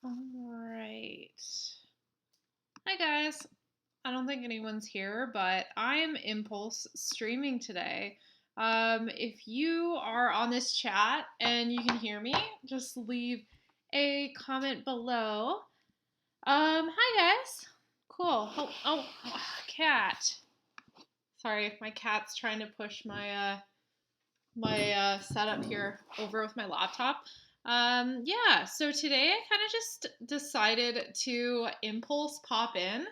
All right. Hi, guys. I don't think anyone's here, but I am Impulse streaming today. If you are on this chat and you can hear me, just leave a comment below. Hi, guys. Cool. Oh, cat. Sorry, my cat's trying to push my setup here over with my laptop. Yeah, so today I kind of just decided to impulse pop in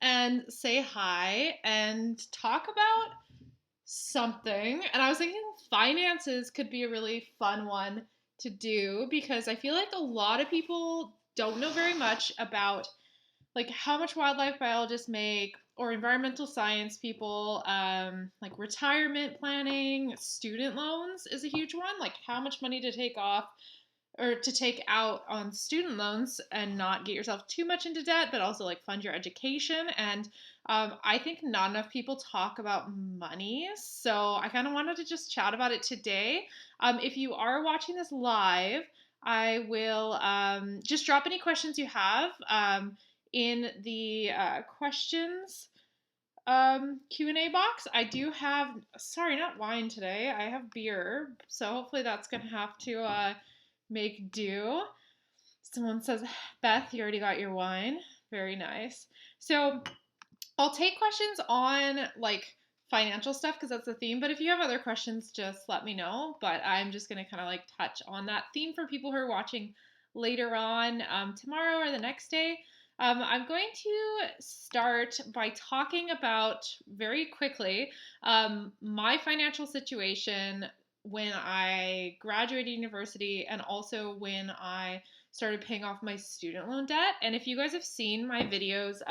and say hi and talk about something. And I was thinking finances could be a really fun one to do because I feel like a lot of people don't know very much about like how much wildlife biologists make or environmental science people, like retirement planning, student loans is a huge one, like how much money to take off or to take out on student loans and not get yourself too much into debt, but also like fund your education. And I think not enough people talk about money. So I kind of wanted to just chat about it today. If you are watching this live, I will just drop any questions you have in the questions Q&A box. I do have, sorry, not wine today. I have beer. So hopefully that's going to have to make do. Someone says, Beth, you already got your wine. Very nice. So I'll take questions on like financial stuff because that's the theme. But if you have other questions, just let me know. But I'm just going to kind of like touch on that theme for people who are watching later on tomorrow or the next day. I'm going to start by talking about very quickly my financial situation when I graduated university and also when I started paying off my student loan debt. And if you guys have seen my videos,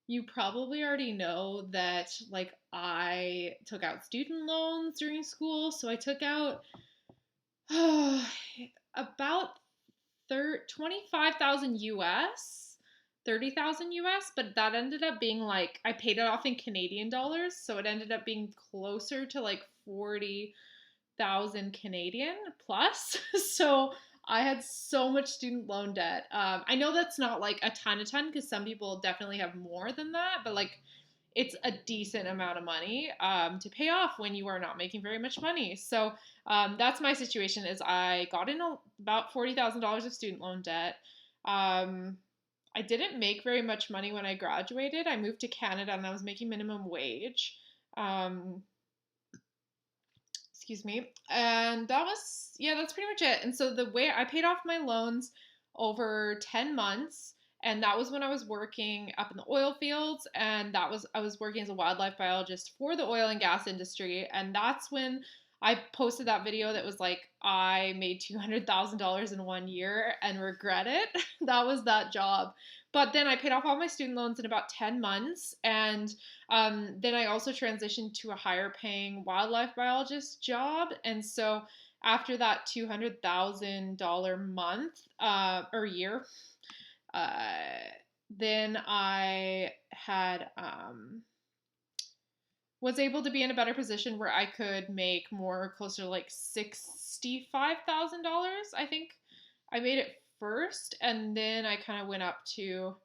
you probably already know that like I took out student loans during school. So I took out about 25,000 US, 30,000 US, but that ended up being like I paid it off in Canadian dollars, so it ended up being closer to like 40,000 Canadian plus. So I had so much student loan debt. I know that's not like a ton because some people definitely have more than that, but like it's a decent amount of money to pay off when you are not making very much money. So that's my situation. Is I got in about $40,000 of student loan debt. I didn't make very much money when I graduated. I moved to Canada and I was making minimum wage. Um, excuse me. And that was, yeah, that's pretty much it. And so the way I paid off my loans over 10 months, and that was when I was working up in the oil fields, and that was I was working as a wildlife biologist for the oil and gas industry. And that's when I posted that video that was like I made $200,000 in 1 year and regret it. That was that job. But then I paid off all my student loans in about 10 months, and then I also transitioned to a higher paying wildlife biologist job. And so after that $200,000 month or year, uh, then I had was able to be in a better position where I could make more closer to like $65,000. I think I made it first, and then I kind of went up to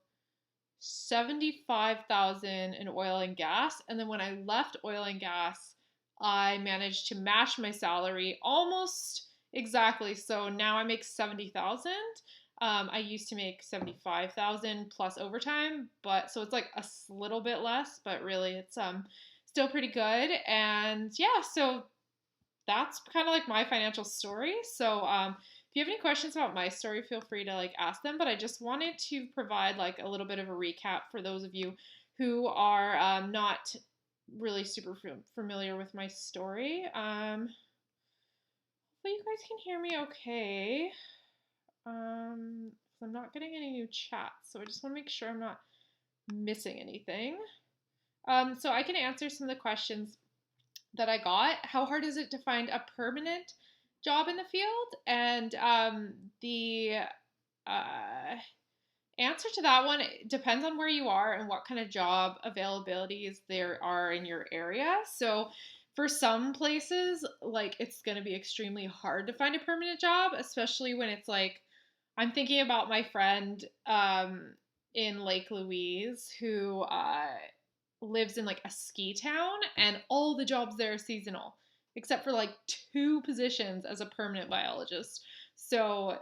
75,000 in oil and gas. And then when I left oil and gas, I managed to match my salary almost exactly. So now I make 70,000. I used to make 75,000 plus overtime, but so it's like a little bit less, but really it's still pretty good. And yeah, so that's kind of like my financial story. So if you have any questions about my story, feel free to like ask them. But I just wanted to provide like a little bit of a recap for those of you who are not really super familiar with my story. Hopefully you guys can hear me okay. I'm not getting any new chats, so I just want to make sure I'm not missing anything. So I can answer some of the questions that I got. How hard is it to find a permanent job in the field? And the uh, answer to that one depends on where you are and what kind of job availabilities there are in your area. So for some places, like it's going to be extremely hard to find a permanent job, especially when it's like I'm thinking about my friend in Lake Louise who lives in like a ski town, and all the jobs there are seasonal, except for like two positions as a permanent biologist. So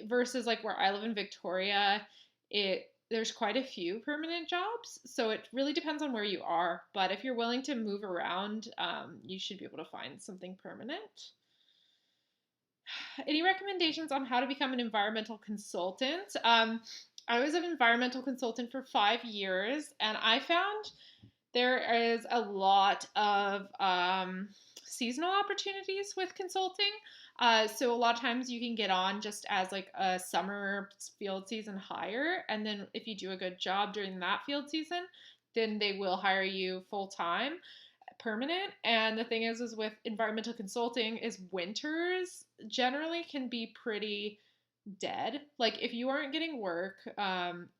versus like where I live in Victoria, it there's quite a few permanent jobs. So it really depends on where you are. But if you're willing to move around, you should be able to find something permanent. Any recommendations on how to become an environmental consultant? I was an environmental consultant for 5 years, and I found there is a lot of seasonal opportunities with consulting. So a lot of times you can get on just as like a summer field season hire, and then if you do a good job during that field season, then they will hire you full time, permanent. And the thing is with environmental consulting is winters generally can be pretty dead. Like if you aren't getting work,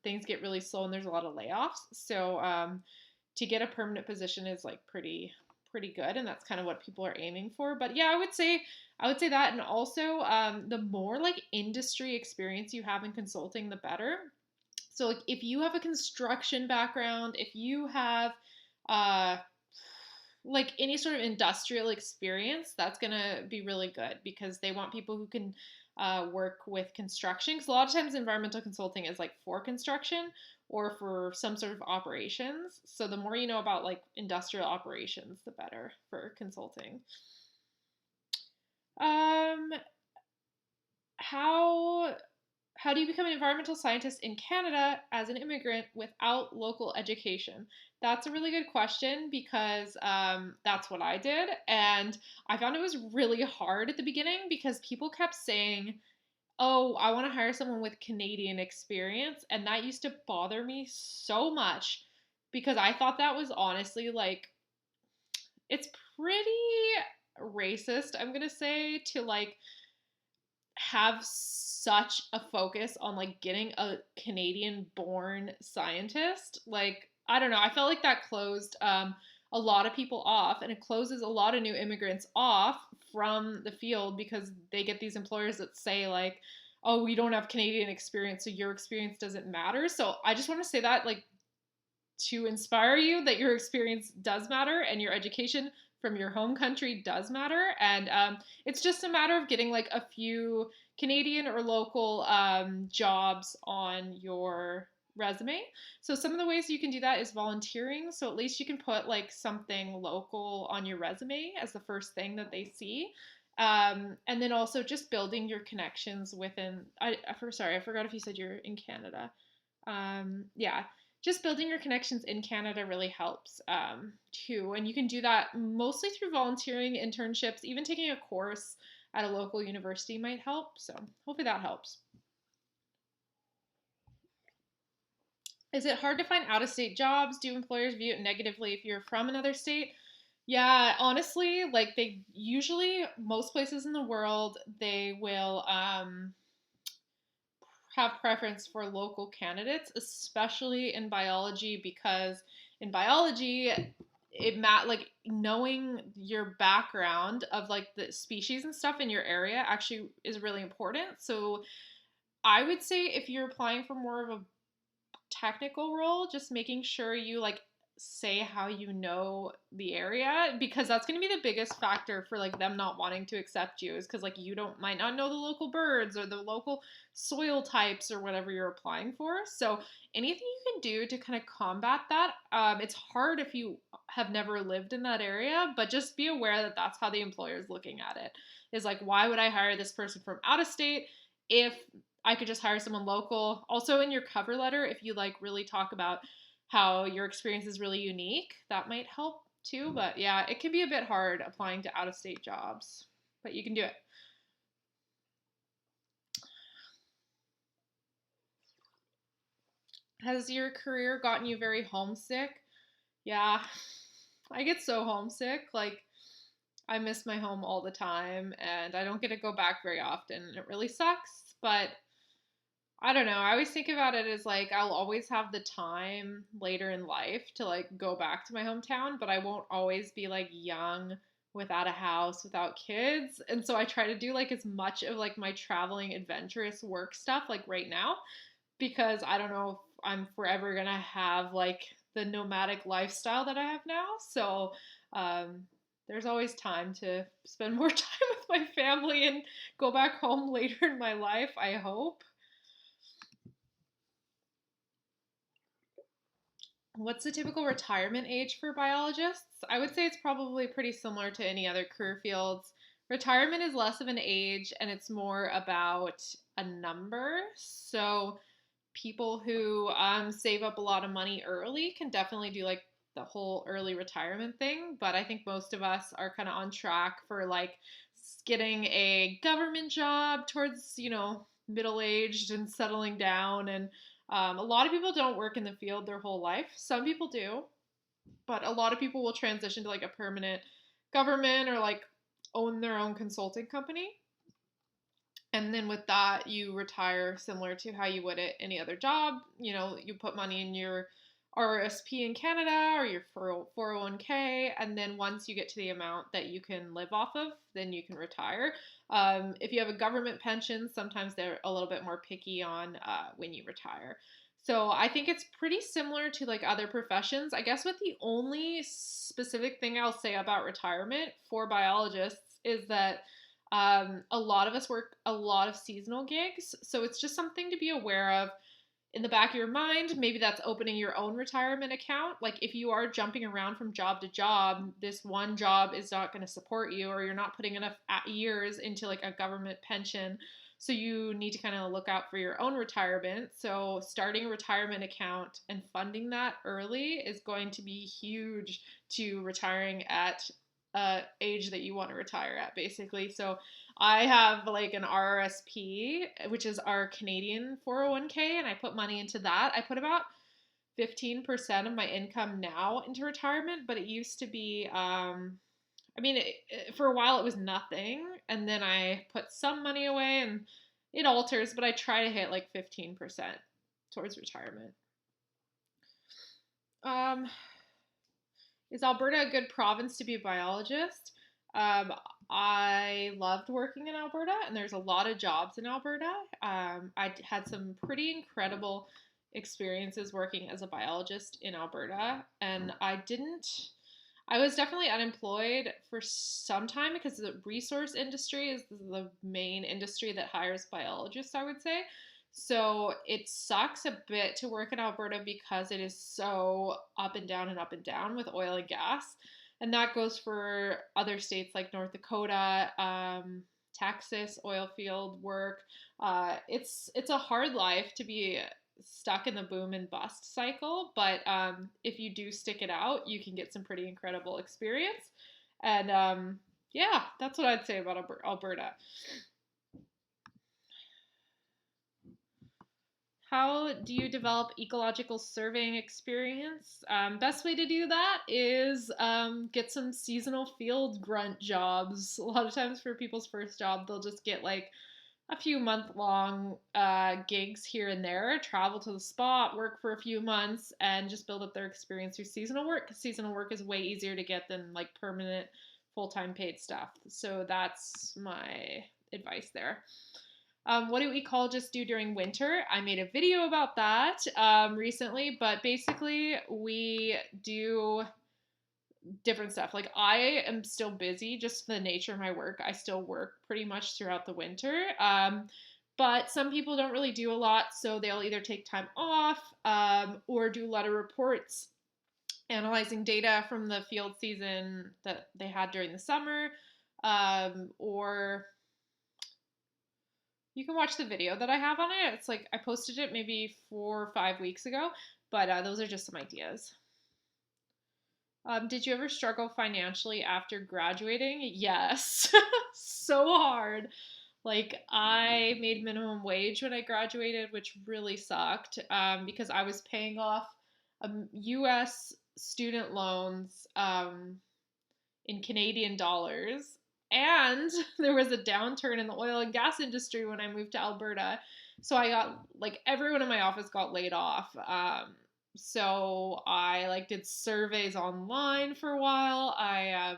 things get really slow and there's a lot of layoffs. So to get a permanent position is like pretty good, and that's kind of what people are aiming for. But yeah, I would say that, and also the more like industry experience you have in consulting, the better. So like if you have a construction background, if you have uh, like any sort of industrial experience, that's gonna be really good because they want people who can work with construction. Because a lot of times environmental consulting is like for construction or for some sort of operations. So the more you know about like industrial operations, the better for consulting. Um, how how do you become an environmental scientist in Canada as an immigrant without local education? That's a really good question because that's what I did. And I found it was really hard at the beginning because people kept saying, oh, I want to hire someone with Canadian experience. And that used to bother me so much because I thought that was honestly like, it's pretty racist, I'm going to say, to like have such a focus on like getting a Canadian born scientist. Like, I don't know, I felt like that closed a lot of people off, and it closes a lot of new immigrants off from the field because they get these employers that say like, oh, we don't have Canadian experience, so your experience doesn't matter. So I just want to say that like to inspire you that your experience does matter and your education from your home country does matter. And it's just a matter of getting like a few Canadian or local jobs on your resume. So some of the ways you can do that is volunteering. So at least you can put like something local on your resume as the first thing that they see. And then also just building your connections within. Sorry, I forgot if you said you're in Canada. Yeah, just building your connections in Canada really helps too. And you can do that mostly through volunteering, internships, even taking a course at a local university might help. So hopefully that helps. Is it hard to find out of state jobs? Do employers view it negatively if you're from another state? Yeah, honestly, like they usually, most places in the world, they will have preference for local candidates, especially in biology, because in biology, like knowing your background of like the species and stuff in your area actually is really important. So I would say if you're applying for more of a technical role, just making sure you like say how you know the area, because that's going to be the biggest factor for like them not wanting to accept you, is because like you don't might not know the local birds or the local soil types or whatever you're applying for. So anything you can do to kind of combat that, it's hard if you have never lived in that area, but just be aware that that's how the employer is looking at it, is like, why would I hire this person from out of state if I could just hire someone local? Also in your cover letter, if you like really talk about how your experience is really unique, that might help too. But yeah, it can be a bit hard applying to out of state jobs, but you can do it. Has your career gotten you very homesick? Yeah, I get so homesick. Like, I miss my home all the time and I don't get to go back very often. It really sucks, but I don't know. I always think about it as like I'll always have the time later in life to like go back to my hometown, but I won't always be like young without a house, without kids. And so I try to do like as much of like my traveling adventurous work stuff like right now, because I don't know if I'm forever going to have like the nomadic lifestyle that I have now. So um, there's always time to spend more time with my family and go back home later in my life, I hope. What's the typical retirement age for biologists? I would say it's probably pretty similar to any other career fields. Retirement is less of an age and it's more about a number. So people who save up a lot of money early can definitely do like the whole early retirement thing. But I think most of us are kind of on track for like getting a government job towards, middle aged and settling down. And a lot of people don't work in the field their whole life. Some people do, but a lot of people will transition to like a permanent government or like own their own consulting company. And then with that, you retire similar to how you would at any other job. You put money in your RSP in Canada or your 401k. And then once you get to the amount that you can live off of, then you can retire. If you have a government pension, sometimes they're a little bit more picky on when you retire. So I think it's pretty similar to like other professions. I guess what the only specific thing I'll say about retirement for biologists is that a lot of us work a lot of seasonal gigs, so it's just something to be aware of in the back of your mind. Maybe that's opening your own retirement account. Like if you are jumping around from job to job, this one job is not going to support you, or you're not putting enough years into like a government pension. So you need to kind of look out for your own retirement. So starting a retirement account and funding that early is going to be huge to retiring at age that you want to retire at, basically. So I have like an RRSP, which is our Canadian 401k, and I put money into that. I put about 15% of my income now into retirement, but it used to be, for a while it was nothing, and then I put some money away, and it alters, but I try to hit like 15% towards retirement. Is Alberta a good province to be a biologist? Um, I loved working in Alberta, and there's a lot of jobs in Alberta. I had some pretty incredible experiences working as a biologist in Alberta, and I was definitely unemployed for some time because the resource industry is the main industry that hires biologists, I would say. So it sucks a bit to work in Alberta because it is so up and down with oil and gas. And that goes for other states like North Dakota, Texas, oil field work. It's a hard life to be stuck in the boom and bust cycle, but if you do stick it out, you can get some pretty incredible experience. And yeah, that's what I'd say about Alberta. How do you develop ecological surveying experience? Best way to do that is get some seasonal field grunt jobs. A lot of times for people's first job, they'll just get like a few month-long gigs here and there, travel to the spot, work for a few months, and just build up their experience through seasonal work. 'Cause seasonal work is way easier to get than like permanent full-time paid stuff. So that's my advice there. What do ecologists do during winter? I made a video about that recently, but basically we do different stuff. Like I am still busy, just the nature of my work. I still work pretty much throughout the winter. But some people don't really do a lot, so they'll either take time off or do a lot of reports analyzing data from the field season that they had during the summer, or you can watch the video that I have on it. It's like I posted it maybe 4 or 5 weeks ago, but those are just some ideas. Did you ever struggle financially after graduating? Yes, so hard. Like I made minimum wage when I graduated, which really sucked because I was paying off U.S. student loans in Canadian dollars. And there was a downturn in the oil and gas industry when I moved to Alberta. So I got like everyone in my office got laid off. So I like did surveys online for a while. I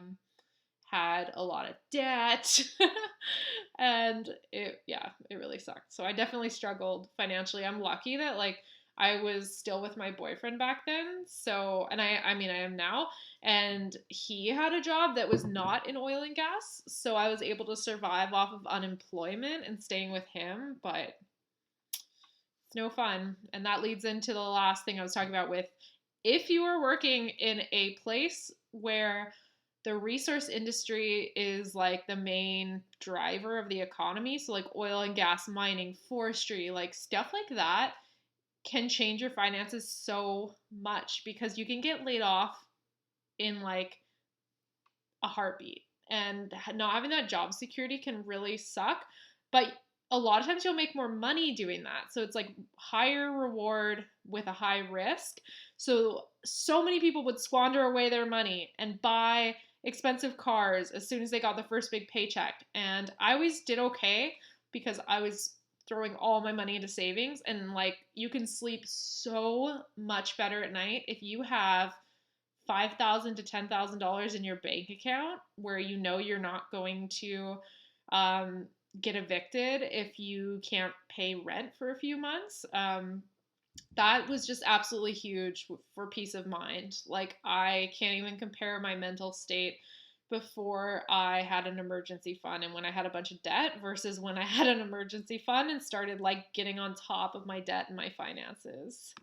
had a lot of debt. And it really sucked. So I definitely struggled financially. I'm lucky that like I was still with my boyfriend back then. So, and I mean, I am now. And he had a job that was not in oil and gas. So I was able to survive off of unemployment and staying with him. But it's no fun. And that leads into the last thing I was talking about with if you are working in a place where the resource industry is like the main driver of the economy, so like oil and gas, mining, forestry, like stuff like that can change your finances so much because you can get laid off in like a heartbeat. And not having that job security can really suck. But a lot of times you'll make more money doing that. So it's like higher reward with a high risk. So many people would squander away their money and buy expensive cars as soon as they got the first big paycheck. And I always did okay because I was throwing all my money into savings, and like you can sleep so much better at night if you have $5,000 to $10,000 in your bank account where you know you're not going to um, get evicted if you can't pay rent for a few months. That was just absolutely huge for peace of mind. Like, I can't even compare my mental state before I had an emergency fund and when I had a bunch of debt versus when I had an emergency fund and started like getting on top of my debt and my finances.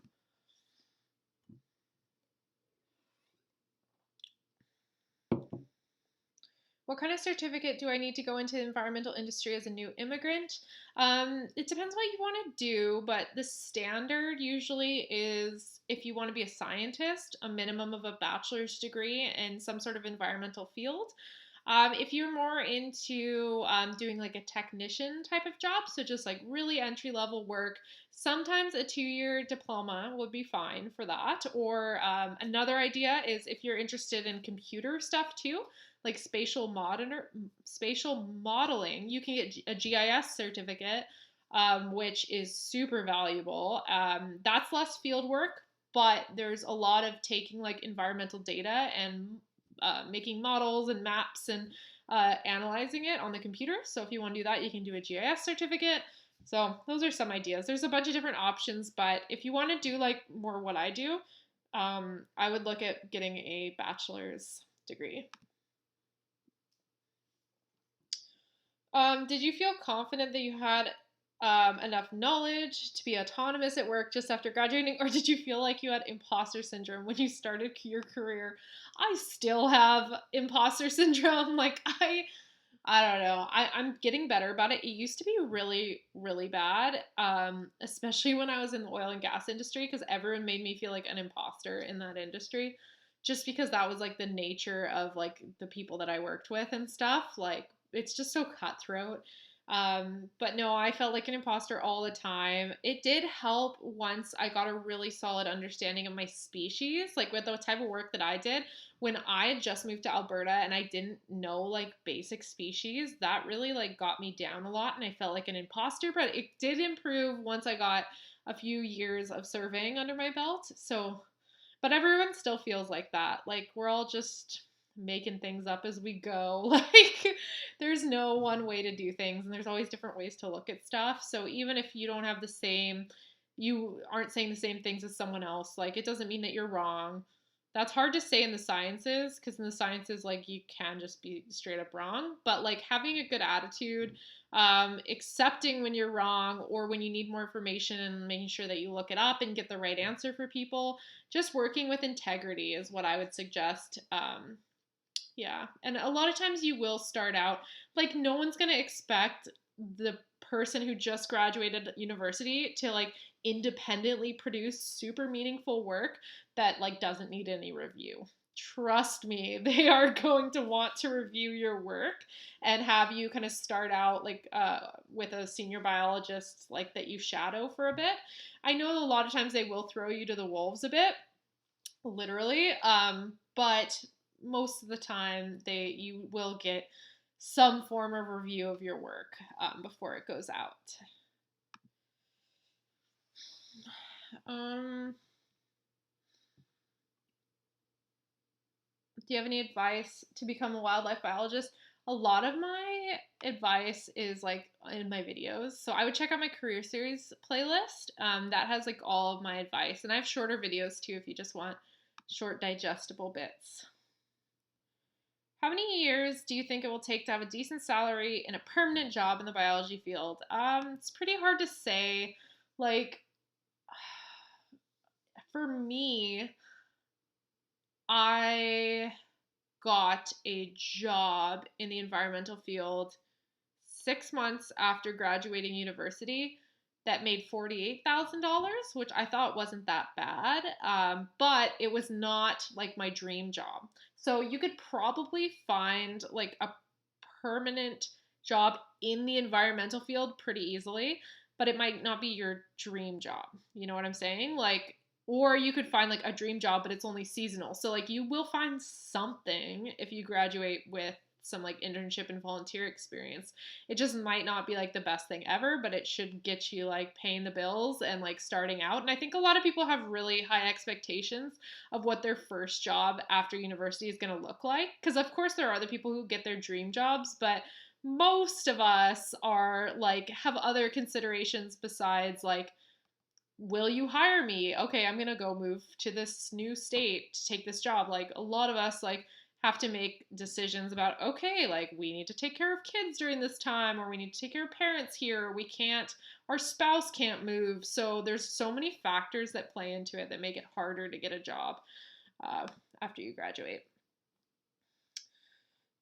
What kind of certificate do I need to go into the environmental industry as a new immigrant? It depends what you want to do, but the standard usually is if you want to be a scientist, a minimum of a bachelor's degree in some sort of environmental field. If you're more into doing like a technician type of job, so just like really entry level work, sometimes a 2-year diploma would be fine for that. Or another idea is if you're interested in computer stuff too, like spatial modeling, you can get a GIS certificate, which is super valuable. That's less field work, but there's a lot of taking like environmental data and making models and maps and analyzing it on the computer. So if you want to do that, you can do a GIS certificate. So those are some ideas. There's a bunch of different options, but if you want to do like more what I do, I would look at getting a bachelor's degree. Did you feel confident that you had enough knowledge to be autonomous at work just after graduating, or did you feel like you had imposter syndrome when you started your career? I still have imposter syndrome. Like I don't know. I'm getting better about it. It used to be really, really bad, especially when I was in the oil and gas industry, because everyone made me feel like an imposter in that industry, just because that was like the nature of like the people that I worked with and stuff. Like it's just so cutthroat. But no, I felt like an imposter all the time. It did help once I got a really solid understanding of my species, like with the type of work that I did when I had just moved to Alberta and I didn't know like basic species. That really like got me down a lot and I felt like an imposter, but it did improve once I got a few years of surveying under my belt. So, but everyone still feels like that. Like we're all just making things up as we go. Like there's no one way to do things and there's always different ways to look at stuff. So even if you don't have the same you aren't saying the same things as someone else, like it doesn't mean that you're wrong. That's hard to say in the sciences because in the sciences like you can just be straight up wrong, but like having a good attitude, accepting when you're wrong or when you need more information and making sure that you look it up and get the right answer for people, just working with integrity is what I would suggest. Yeah. And a lot of times you will start out like no one's going to expect the person who just graduated university to like independently produce super meaningful work that like doesn't need any review. Trust me, they are going to want to review your work and have you kind of start out like with a senior biologist like that you shadow for a bit. I know a lot of times they will throw you to the wolves a bit, literally. But most of the time, you will get some form of review of your work before it goes out. Um, Do you have any advice to become a wildlife biologist? A lot of my advice is like in my videos. So I would check out my career series playlist. That has like all of my advice. And I have shorter videos too if you just want short, digestible bits. How many years do you think it will take to have a decent salary and a permanent job in the biology field? It's pretty hard to say. Like, for me, I got a job in the environmental field 6 months after graduating university that made $48,000, which I thought wasn't that bad. But it was not like my dream job. So you could probably find like a permanent job in the environmental field pretty easily, but it might not be your dream job. You know what I'm saying? Like, or you could find like a dream job, but it's only seasonal. So like you will find something if you graduate with some like internship and volunteer experience. It just might not be like the best thing ever, but it should get you like paying the bills and like starting out. And I think a lot of people have really high expectations of what their first job after university is going to look like. Because of course there are other people who get their dream jobs, but most of us are like have other considerations besides like, will you hire me? Okay, I'm gonna go move to this new state to take this job. Like a lot of us like have to make decisions about, okay, like we need to take care of kids during this time, or we need to take care of parents here. We can't, our spouse can't move. So there's so many factors that play into it that make it harder to get a job uh, after you graduate.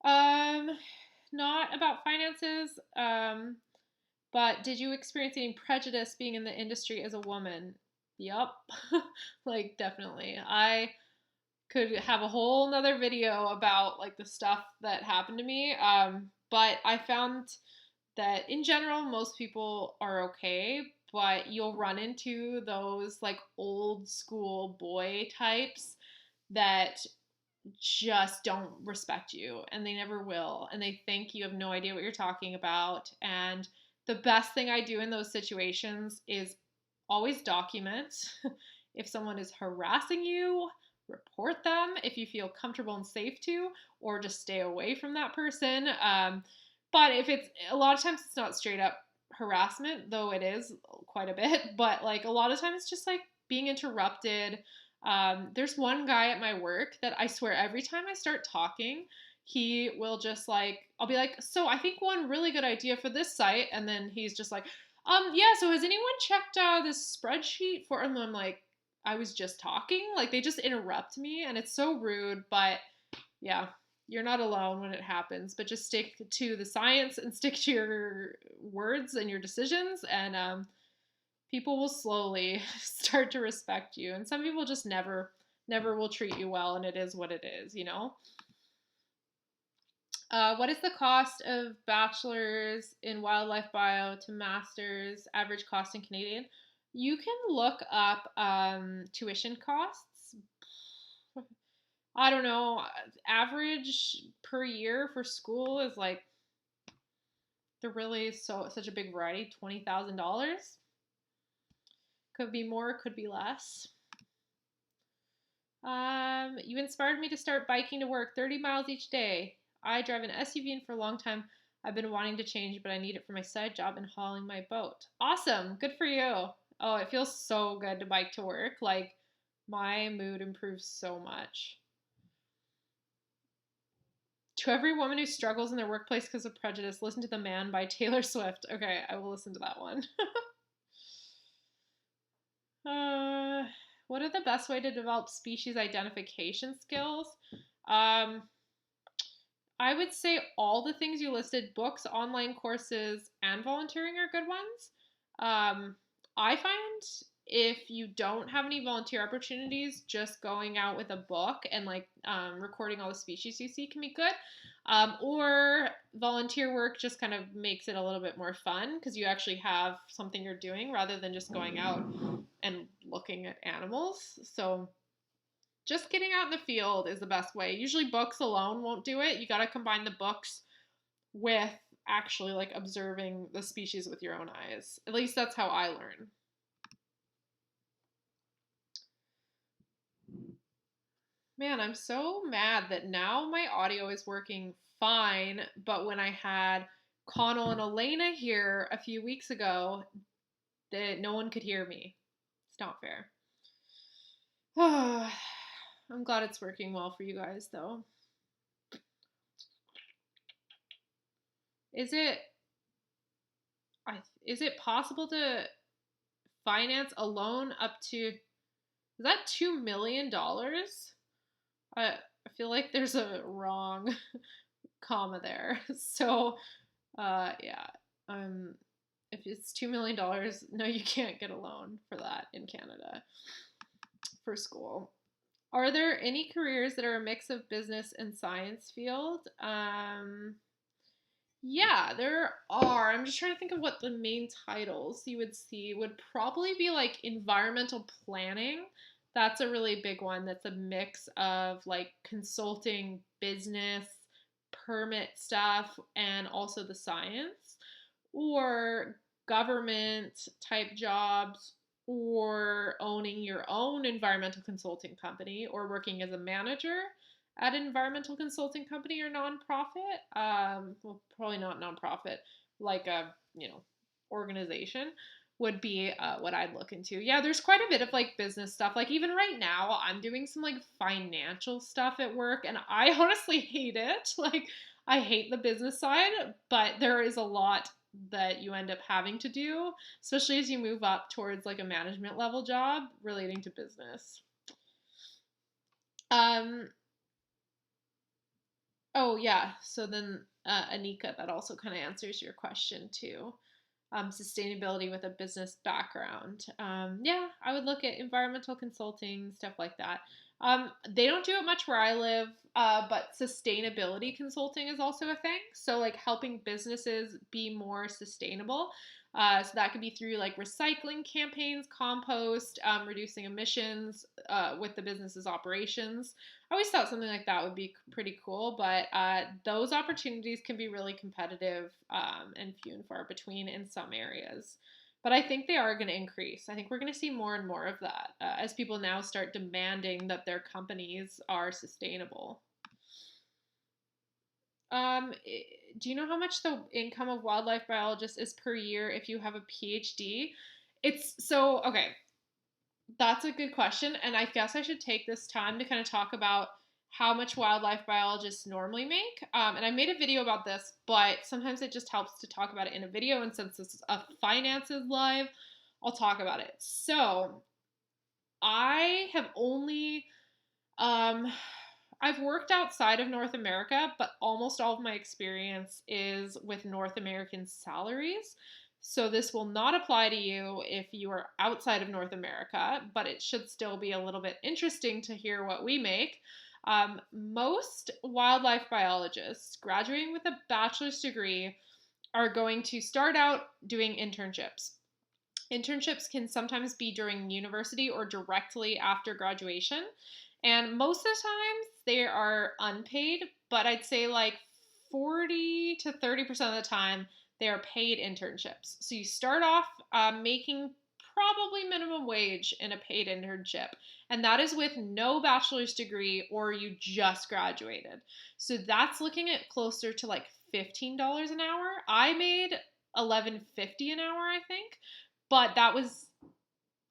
Um, Not about finances. But did you experience any prejudice being in the industry as a woman? Yup. Like, definitely. I could have a whole nother video about like the stuff that happened to me. But I found that in general, most people are okay, but you'll run into those like old school boy types that just don't respect you and they never will and they think you have no idea what you're talking about. And the best thing I do in those situations is always document. If someone is harassing you, report them if you feel comfortable and safe to, or just stay away from that person. But if it's a lot of times it's not straight up harassment, though it is quite a bit, but like a lot of times it's just like being interrupted. There's one guy at my work that I swear every time I start talking, he will just like, I'll be like, so I think one really good idea for this site. And then he's just like, yeah, so has anyone checked this spreadsheet for, and I'm like, I was just talking. Like they just interrupt me and it's so rude, but yeah, you're not alone when it happens, but just stick to the science and stick to your words and your decisions, and people will slowly start to respect you. And some people just never will treat you well, and it is what it is, you know? What is the cost of bachelor's in wildlife bio to master's average cost in Canadian? You can look up tuition costs. I don't know. Average per year for school is like, they're really such a big variety. $20,000. Could be more, could be less. You inspired me to start biking to work 30 miles each day. I drive an SUV and for a long time I've been wanting to change, but I need it for my side job and hauling my boat. Awesome. Good for you. Oh, it feels so good to bike to work. Like, my mood improves so much. To every woman who struggles in their workplace because of prejudice, listen to The Man by Taylor Swift. Okay, I will listen to that one. What are the best way to develop species identification skills? Um, I would say all the things you listed, books, online courses, and volunteering are good ones. I find if you don't have any volunteer opportunities, just going out with a book and like recording all the species you see can be good. Or volunteer work just kind of makes it a little bit more fun because you actually have something you're doing rather than just going out and looking at animals. So just getting out in the field is the best way. Usually books alone won't do it. You got to combine the books with actually like observing the species with your own eyes. At least that's how I learn. Man, I'm so mad that now my audio is working fine, but when I had Connell and Elena here a few weeks ago, that no one could hear me. It's not fair. I'm glad it's working well for you guys, though. Is it is it possible to finance a loan up to, is that $2 million? I feel like there's a wrong comma there. So yeah. Um if it's $2 million, no, you can't get a loan for that in Canada for school. Are there any careers that are a mix of business and science field? Yeah, there are. I'm just trying to think of what the main titles you would see would probably be like environmental planning. That's a really big one. That's a mix of like consulting, business, permit stuff, and also the science, or government type jobs, or owning your own environmental consulting company, or working as a manager at an environmental consulting company or nonprofit. Well, probably not nonprofit, like a organization would be what I'd look into. Yeah, there's quite a bit of like business stuff. Like even right now, I'm doing some like financial stuff at work, and I honestly hate it. Like I hate the business side, but there is a lot that you end up having to do, especially as you move up towards like a management level job relating to business. Um, Oh yeah. So then, Anika, that also kind of answers your question too. Sustainability with a business background. Yeah, I would look at environmental consulting, stuff like that. They don't do it much where I live, but sustainability consulting is also a thing. So, like helping businesses be more sustainable. So that could be through like recycling campaigns, compost, reducing emissions with the business's operations. I always thought something like that would be pretty cool, but those opportunities can be really competitive and few and far between in some areas. But I think they are going to increase. I think we're going to see more and more of that as people now start demanding that their companies are sustainable. Um, do you know how much the income of wildlife biologists is per year if you have a PhD? It's so, okay, that's a good question. And I guess I should take this time to kind of talk about how much wildlife biologists normally make. And I made a video about this, but sometimes it just helps to talk about it in a video. And since this is a finances live, I'll talk about it. So I have only, um, I've worked outside of North America, but almost all of my experience is with North American salaries. So this will not apply to you if you are outside of North America, but it should still be a little bit interesting to hear what we make. Most wildlife biologists graduating with a bachelor's degree are going to start out doing internships. Internships can sometimes be during university or directly after graduation. And most of the times they are unpaid, but I'd say like 40 to 30% of the time they are paid internships. So you start off making probably minimum wage in a paid internship. And that is with no bachelor's degree or you just graduated. So that's looking at closer to like $15 an hour. I made 11.50 an hour, I think, but that was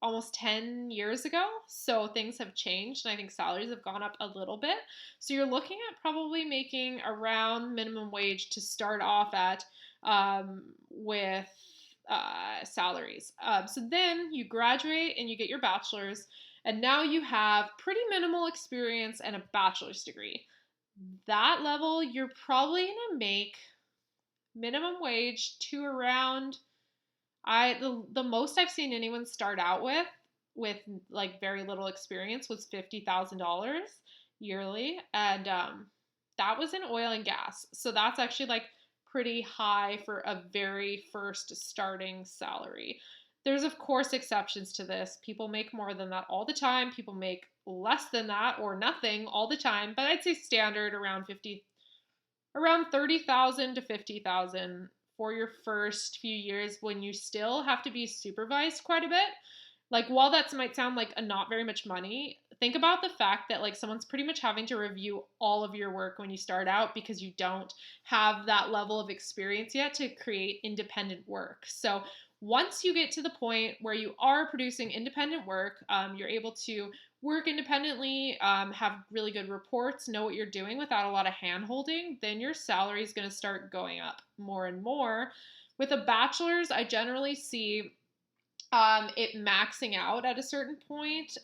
almost 10 years ago. So things have changed, and I think salaries have gone up a little bit. So you're looking at probably making around minimum wage to start off at with salaries. So then you graduate and you get your bachelor's, and now you have pretty minimal experience and a bachelor's degree. That level, you're probably going to make minimum wage to around, the most I've seen anyone start out with like very little experience was $50,000 yearly, and that was in oil and gas. So that's actually like pretty high for a very first starting salary. There's of course exceptions to this. People make more than that all the time. People make less than that or nothing all the time. But I'd say standard around 30,000 to 50,000 for your first few years when you still have to be supervised quite a bit, Like, while that might sound like a not very much money, think about the fact that like someone's pretty much having to review all of your work when you start out because you don't have that level of experience yet to create independent work. So once you get to the point where you are producing independent work, you're able to work independently, have really good reports, know what you're doing without a lot of hand holding, then your salary is going to start going up more and more. With a bachelor's, I generally see it maxing out at a certain point,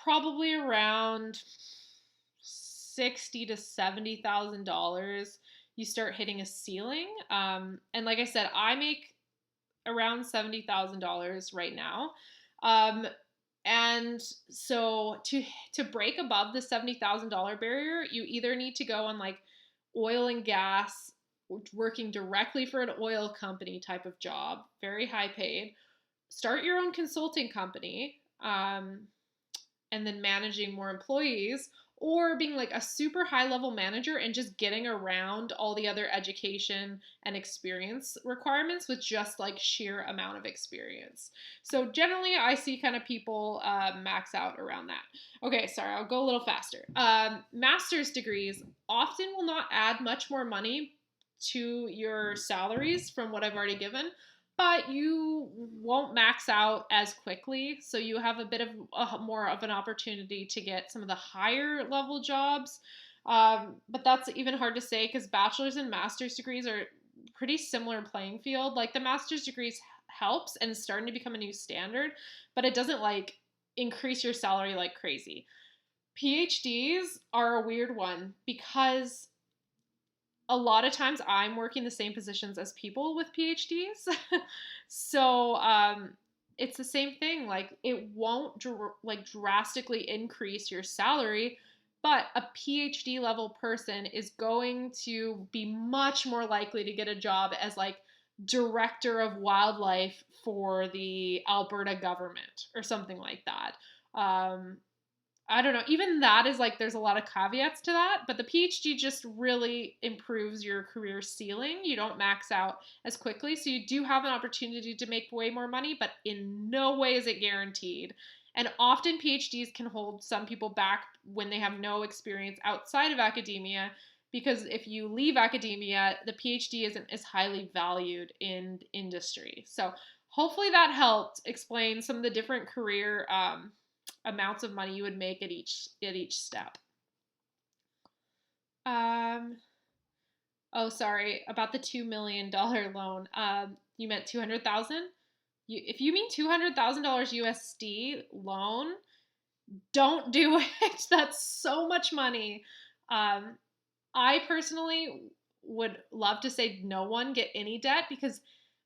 probably around 60 to 70 thousand dollars. You start hitting a ceiling, and like I said, I make around $70,000 right now. Um, and so to break above the $70,000 barrier, you either need to go on like oil and gas, working directly for an oil company type of job, very high paid, start your own consulting company, and then managing more employees, or being like a super high level manager and just getting around all the other education and experience requirements with just like sheer amount of experience. So generally I see kind of people max out around that. Okay, sorry, I'll go a little faster. Master's degrees often will not add much more money to your salaries from what I've already given, but you won't max out as quickly. So you have a bit of more of an opportunity to get some of the higher level jobs. But that's even hard to say because bachelor's and master's degrees are pretty similar playing field. Like the master's degrees helps and it's starting to become a new standard, but it doesn't like increase your salary like crazy. PhDs are a weird one because a lot of times I'm working the same positions as people with PhDs. So it's the same thing. Like it won't like drastically increase your salary, but a PhD level person is going to be much more likely to get a job as like director of wildlife for the Alberta government or something like that. I don't know. Even that is like there's a lot of caveats to that, but the PhD just really improves your career ceiling. You don't max out as quickly, so you do have an opportunity to make way more money, but in no way is it guaranteed. And often PhDs can hold some people back when they have no experience outside of academia because if you leave academia, the PhD isn't as highly valued in industry. So hopefully that helped explain some of the different career amounts of money you would make at each step. Um, oh, sorry about the $2 million loan. You meant 200,000. If you mean $200,000 USD loan, don't do it. That's so much money. Um, I personally would love to say no one get any debt because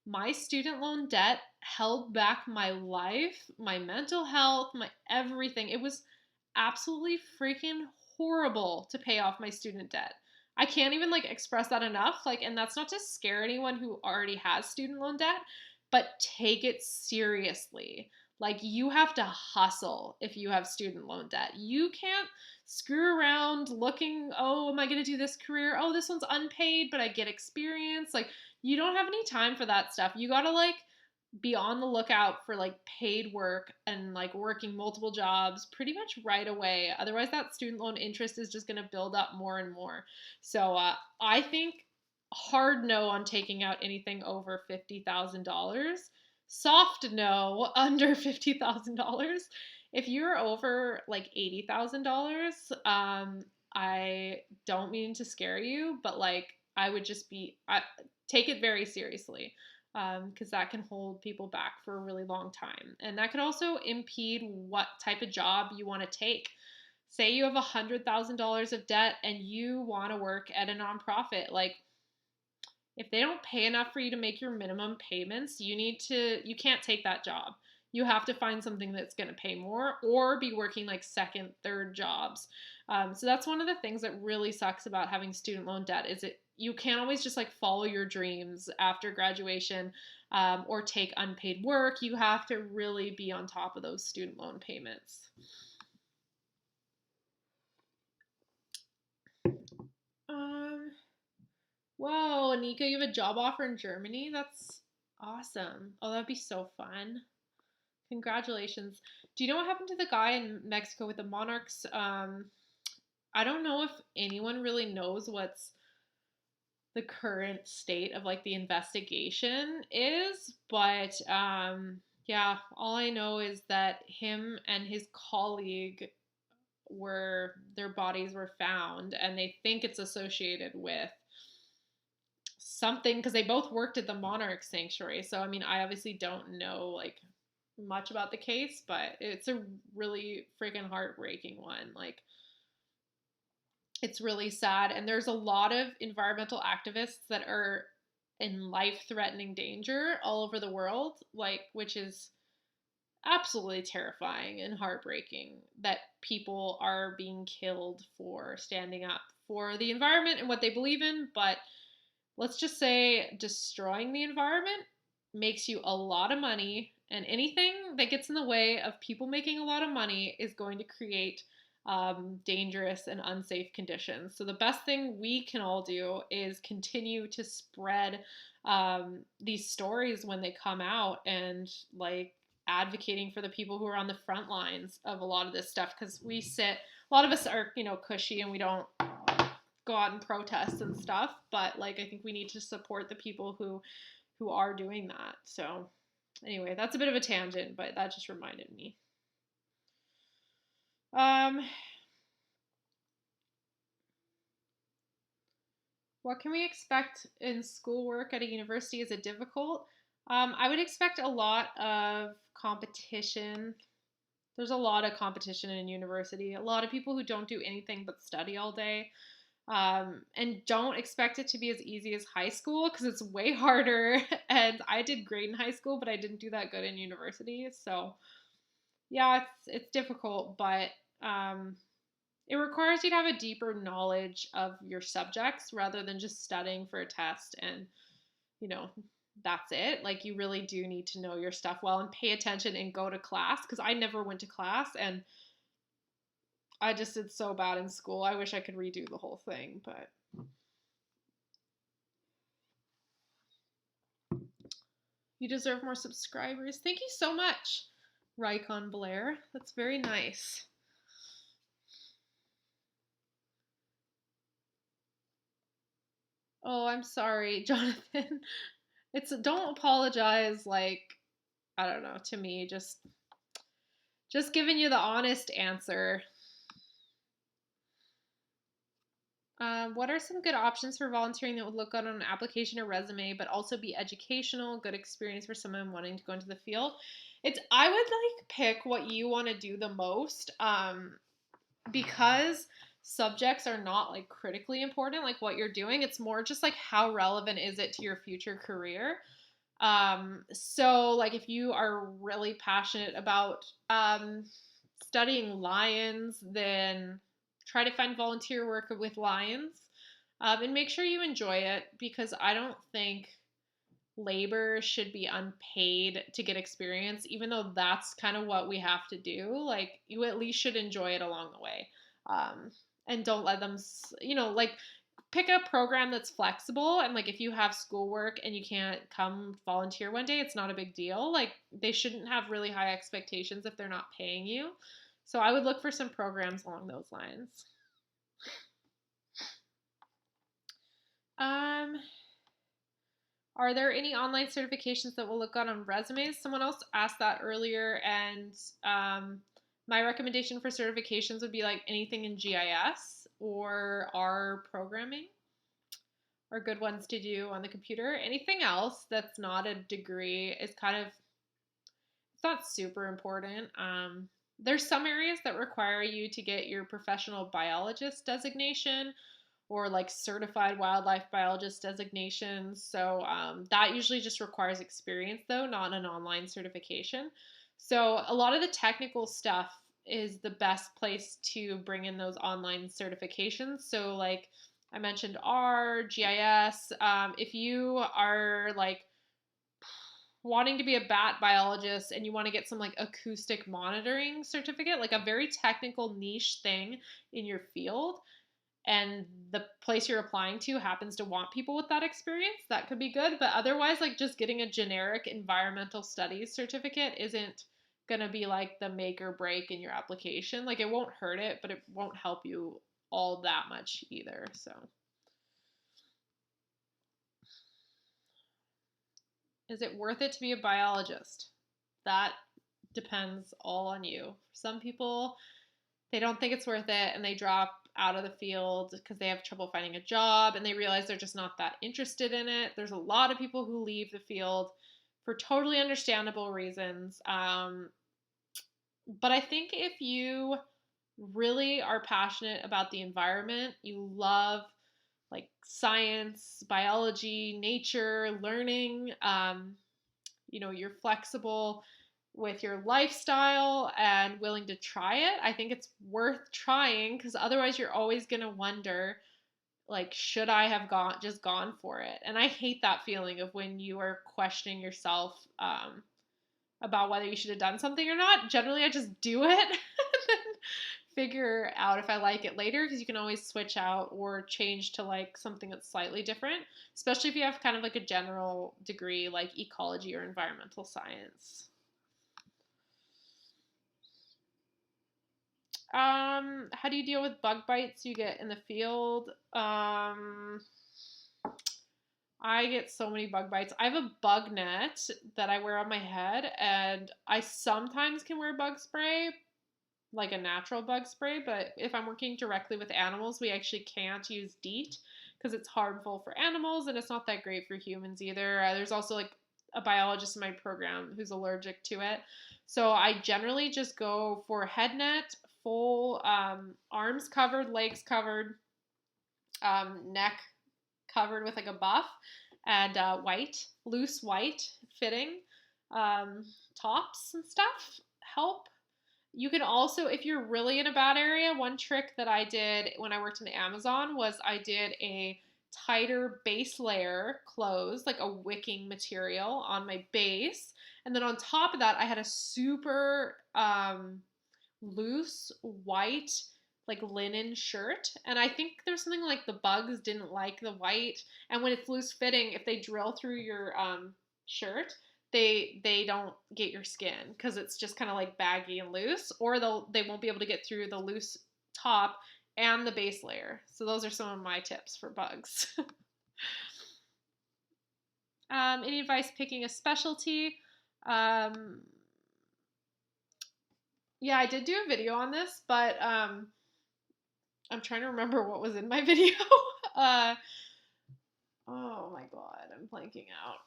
my student loan debt held back my life, my mental health, my everything. It was absolutely freaking horrible to pay off my student debt. I can't even like express that enough. Like, and that's not to scare anyone who already has student loan debt, but take it seriously. Like, you have to hustle if you have student loan debt. You can't screw around looking, oh, am I going to do this career? Oh, this one's unpaid, but I get experience. Like, you don't have any time for that stuff. You got to like be on the lookout for like paid work and like working multiple jobs pretty much right away. Otherwise, that student loan interest is just going to build up more and more. So I think hard no on taking out anything over $50,000. Soft no under $50,000. If you're over like $80,000, I don't mean to scare you, but like I would just take it very seriously because that can hold people back for a really long time. And that could also impede what type of job you want to take. Say you have $100,000 of debt and you want to work at a nonprofit. Like, if they don't pay enough for you to make your minimum payments, you can't take that job. You have to find something that's going to pay more or be working like second, third jobs. So that's one of the things that really sucks about having student loan debt is you can't always just like follow your dreams after graduation or take unpaid work. You have to really be on top of those student loan payments. Um, Whoa, Nico, you have a job offer in Germany? That's awesome. Oh, that'd be so fun. Congratulations. Do you know what happened to the guy in Mexico with the monarchs? I don't know if anyone really knows what's the current state of like the investigation is, but yeah, all I know is that him and his colleague were their bodies were found and they think it's associated with something because they both worked at the monarch sanctuary. So I mean, I obviously don't know like much about the case, but it's a really freaking heartbreaking one. Like it's really sad. And there's a lot of environmental activists that are in life threatening danger all over the world, like, which is absolutely terrifying and heartbreaking that people are being killed for standing up for the environment and what they believe in. But let's just say destroying the environment makes you a lot of money, and anything that gets in the way of people making a lot of money is going to create dangerous and unsafe conditions. So, the best thing we can all do is continue to spread these stories when they come out and like advocating for the people who are on the front lines of a lot of this stuff because a lot of us are, cushy and we don't go out and protest and stuff, but like I think we need to support the people who are doing that. So anyway, that's a bit of a tangent, but that just reminded me. Um what can we expect in schoolwork at a university? Is it difficult? I would expect a lot of competition. There's a lot of competition in university. A lot of people who don't do anything but study all day. And don't expect it to be as easy as high school because it's way harder. And I did great in high school, but I didn't do that good in university. So yeah, it's difficult, but it requires you to have a deeper knowledge of your subjects rather than just studying for a test and you know that's it. Like you really do need to know your stuff well and pay attention and go to class because I never went to class and I just did so bad in school. I wish I could redo the whole thing, but you deserve more subscribers. Thank you so much, Rycon Blair. That's very nice. Oh, I'm sorry, Jonathan. Don't apologize like I don't know, to me, just giving you the honest answer. What are some good options for volunteering that would look good on an application or resume, but also be educational, good experience for someone wanting to go into the field? I would like pick what you want to do the most, because subjects are not like critically important, like what you're doing. It's more just like how relevant is it to your future career. So like if you are really passionate about studying lions, then try to find volunteer work with lions. And make sure you enjoy it because I don't think labor should be unpaid to get experience, even though that's kind of what we have to do. Like, you at least should enjoy it along the way. Um, and don't let them, like, pick a program that's flexible. And, like, if you have schoolwork and you can't come volunteer one day, it's not a big deal. Like, they shouldn't have really high expectations if they're not paying you. So I would look for some programs along those lines. Um, Are there any online certifications that will look good on resumes? Someone else asked that earlier, and my recommendation for certifications would be like anything in GIS or R programming are good ones to do on the computer. Anything else that's not a degree is it's not super important. There's some areas that require you to get your professional biologist designation or like certified wildlife biologist designations. So that usually just requires experience, though, not an online certification. So a lot of the technical stuff is the best place to bring in those online certifications. So, like I mentioned, R, GIS. If you are like wanting to be a bat biologist and you want to get some like acoustic monitoring certificate, like a very technical niche thing in your field, and the place you're applying to happens to want people with that experience, that could be good. But otherwise, like just getting a generic environmental studies certificate isn't gonna be like the make or break in your application. Like it won't hurt it, but it won't help you all that much either. So is it worth it to be a biologist? That depends all on you. Some people, they don't think it's worth it and they drop out of the field because they have trouble finding a job and they realize they're just not that interested in it. There's a lot of people who leave the field for totally understandable reasons. But I think if you really are passionate about the environment, you love like science, biology, nature, learning, you're flexible with your lifestyle and willing to try it, I think it's worth trying because otherwise you're always going to wonder like should I have gone for it? And I hate that feeling of when you are questioning yourself about whether you should have done something or not. Generally I just do it and then figure out if I like it later because you can always switch out or change to like something that's slightly different, especially if you have kind of like a general degree like ecology or environmental science. How do you deal with bug bites you get in the field? I get so many bug bites. I have a bug net that I wear on my head, and I sometimes can wear bug spray, like a natural bug spray, but if I'm working directly with animals, we actually can't use DEET because it's harmful for animals and it's not that great for humans either. There's also like a biologist in my program who's allergic to it. So I generally just go for head net, full arms covered, legs covered, neck covered with like a buff, and loose white fitting tops and stuff help. You can also, if you're really in a bad area, one trick that I did when I worked in the Amazon was I did a tighter base layer clothes, like a wicking material on my base. And then on top of that, I had a super loose white, like linen shirt. And I think there's something like the bugs didn't like the white. And when it's loose fitting, if they drill through your shirt, they don't get your skin because it's just kind of like baggy and loose, or they won't be able to get through the loose top and the base layer. So those are some of my tips for bugs. Any advice picking a specialty? Yeah, I did do a video on this, but I'm trying to remember what was in my video. Oh my god, I'm blanking out.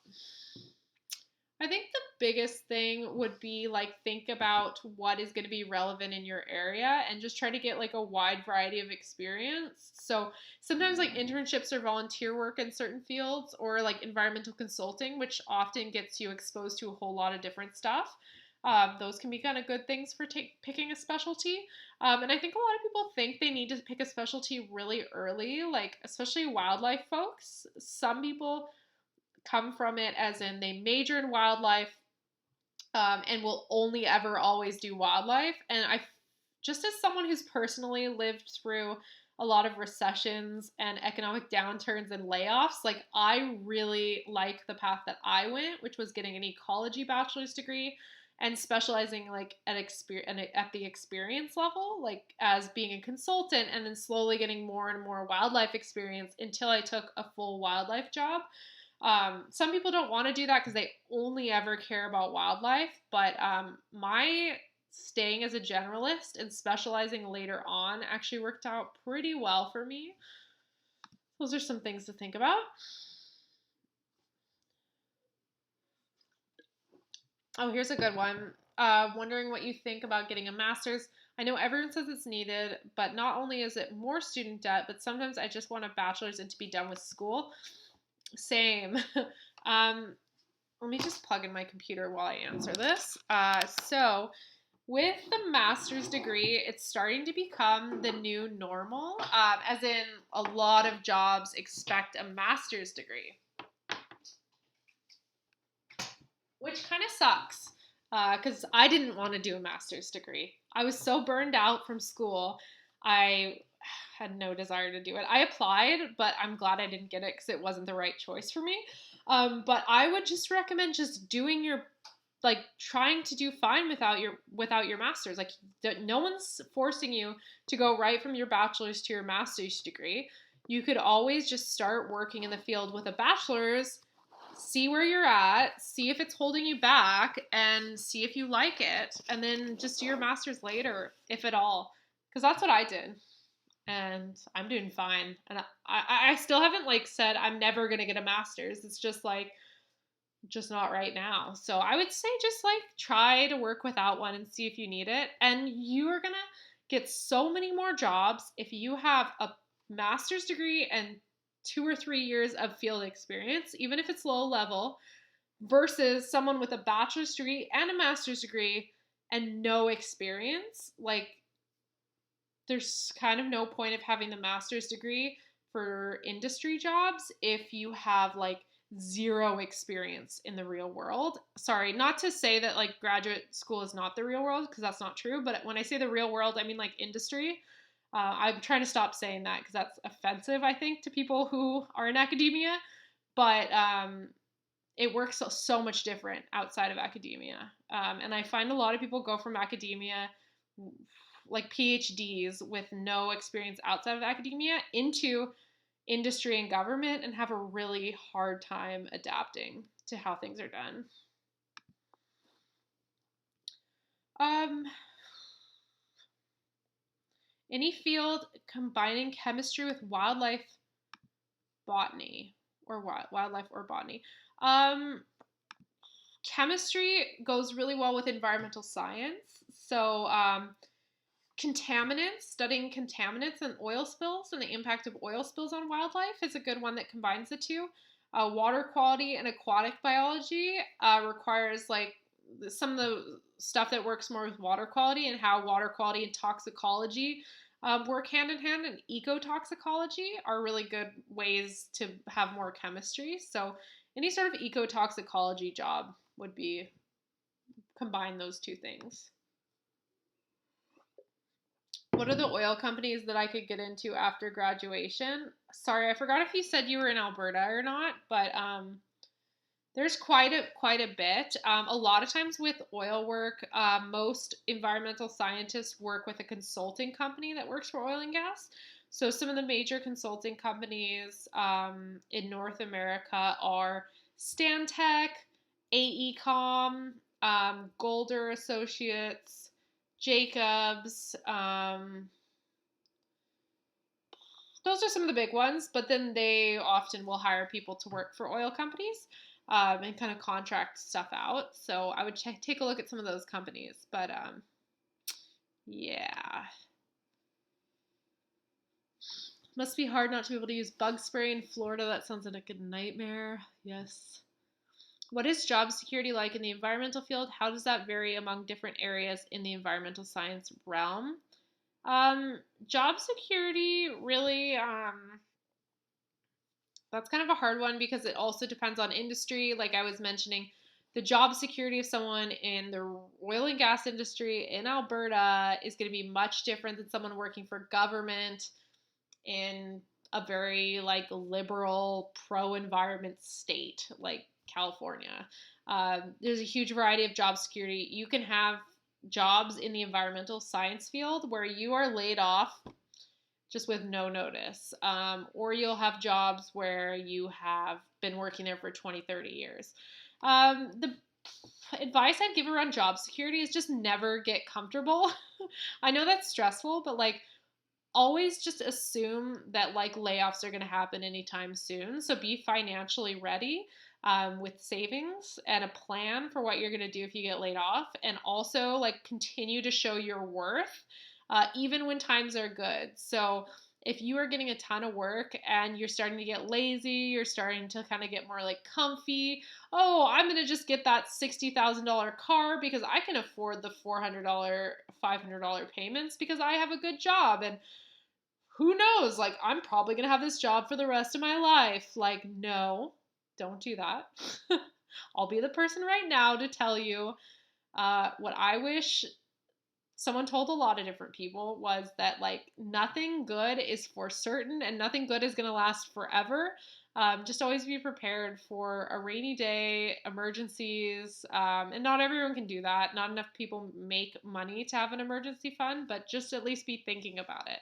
I think the biggest thing would be like think about what is going to be relevant in your area and just try to get like a wide variety of experience. So sometimes like internships or volunteer work in certain fields or like environmental consulting, which often gets you exposed to a whole lot of different stuff. Those can be kind of good things for picking a specialty. And I think a lot of people think they need to pick a specialty really early, like especially wildlife folks. Some people come from it as in they major in wildlife and will only ever always do wildlife. And just as someone who's personally lived through a lot of recessions and economic downturns and layoffs, like I really like the path that I went, which was getting an ecology bachelor's degree and specializing like at the experience level, like as being a consultant, and then slowly getting more and more wildlife experience until I took a full wildlife job. Some people don't want to do that because they only ever care about wildlife, but my staying as a generalist and specializing later on actually worked out pretty well for me. Those are some things to think about. Oh, here's a good one. Wondering what you think about getting a master's. I know everyone says it's needed, but not only is it more student debt, but sometimes I just want a bachelor's and to be done with school. Same. Let me just plug in my computer while I answer this. So, with the master's degree, it's starting to become the new normal, as in a lot of jobs expect a master's degree, which kind of sucks because I didn't want to do a master's degree. I was so burned out from school. I had no desire to do it. I applied, but I'm glad I didn't get it because it wasn't the right choice for me. But I would just recommend just doing your like trying to do fine without your master's. Like no one's forcing you to go right from your bachelor's to your master's degree. You could always just start working in the field with a bachelor's, see where you're at, see if it's holding you back, and see if you like it, and then just do your master's later, if at all. Because that's what I did, and I'm doing fine. And I still haven't like said I'm never gonna get a master's. It's just like just not right now. So I would say just like try to work without one and see if you need it. And you are going to get so many more jobs if you have a master's degree and 2 or 3 years of field experience, even if it's low level, versus someone with a bachelor's degree and a master's degree and no experience. Like, there's kind of no point of having the master's degree for industry jobs if you have like zero experience in the real world. Sorry, not to say that like graduate school is not the real world, because that's not true. But when I say the real world, I mean like industry. I'm trying to stop saying that because that's offensive, I think, to people who are in academia. But it works so much different outside of academia. And I find a lot of people go from academia, like PhDs with no experience outside of academia, into industry and government and have a really hard time adapting to how things are done. Um, any field combining chemistry with wildlife botany or wildlife or botany. Chemistry goes really well with environmental science. So contaminants, studying contaminants and oil spills and the impact of oil spills on wildlife is a good one that combines the two. Water quality and aquatic biology requires like some of the stuff that works more with water quality and how water quality and toxicology work hand in hand, and ecotoxicology are really good ways to have more chemistry. So any sort of ecotoxicology job would be combine those two things. What are the oil companies that I could get into after graduation? Sorry, I forgot if you said you were in Alberta or not, but there's quite a bit. A lot of times with oil work, most environmental scientists work with a consulting company that works for oil and gas. So some of the major consulting companies in North America are Stantec, AECOM, Golder Associates, Jacobs. Those are some of the big ones, but then they often will hire people to work for oil companies and kind of contract stuff out. So I would take a look at some of those companies. But yeah. Must be hard not to be able to use bug spray in Florida. That sounds like a nightmare. Yes. What is job security like in the environmental field? How does that vary among different areas in the environmental science realm? Job security really, that's kind of a hard one because it also depends on industry. Like I was mentioning, the job security of someone in the oil and gas industry in Alberta is going to be much different than someone working for government in a very like liberal pro-environment state like California. There's a huge variety of job security. You can have jobs in the environmental science field where you are laid off just with no notice, or you'll have jobs where you have been working there for 20, 30 years. The advice I'd give around job security is just never get comfortable. I know that's stressful, but like always just assume that like layoffs are going to happen anytime soon. So be financially ready with savings and a plan for what you're going to do if you get laid off. And also like continue to show your worth even when times are good. So if you are getting a ton of work and you're starting to get lazy, you're starting to kind of get more like comfy. Oh, I'm going to just get that $60,000 car because I can afford the $400, $500 payments because I have a good job. And who knows? Like, I'm probably going to have this job for the rest of my life. Like, no, don't do that. I'll be the person right now to tell you what I wish someone told a lot of different people was that like nothing good is for certain and nothing good is going to last forever. Just always be prepared for a rainy day, emergencies, and not everyone can do that. Not enough people make money to have an emergency fund, but just at least be thinking about it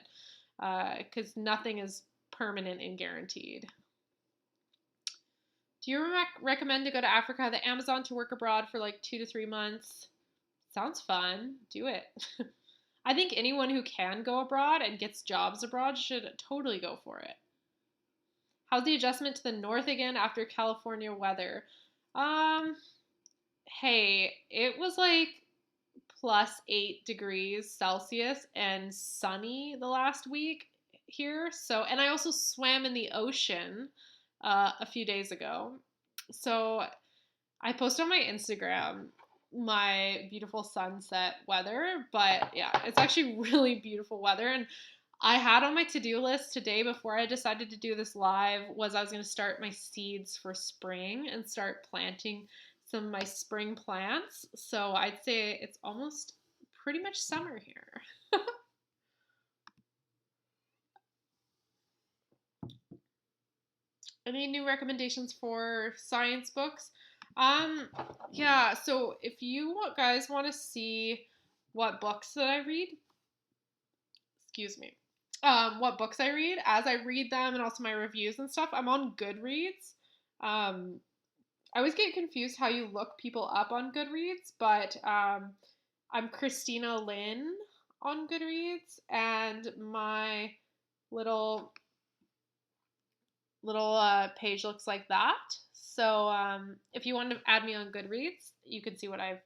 because nothing is permanent and guaranteed. Do you recommend to go to Africa, the Amazon, to work abroad for like 2 to 3 months? Sounds fun. Do it. I think anyone who can go abroad and gets jobs abroad should totally go for it. How's the adjustment to the north again after California weather? Um, hey, it was like +8 degrees Celsius and sunny the last week here. So, and I also swam in the ocean a few days ago. So I posted on my Instagram my beautiful sunset weather, but yeah, it's actually really beautiful weather. And I had on my to-do list today before I decided to do this live was I was going to start my seeds for spring and start planting some of my spring plants. So I'd say it's almost pretty much summer here. Any new recommendations for science books? Um, yeah, so if you guys want to see what books that I read, excuse me, what books I read as I read them and also my reviews and stuff, I'm on Goodreads. Um, I always get confused how you look people up on Goodreads, but I'm Christina Lynn on Goodreads, and my little page looks like that. So if you want to add me on Goodreads, you can see what I've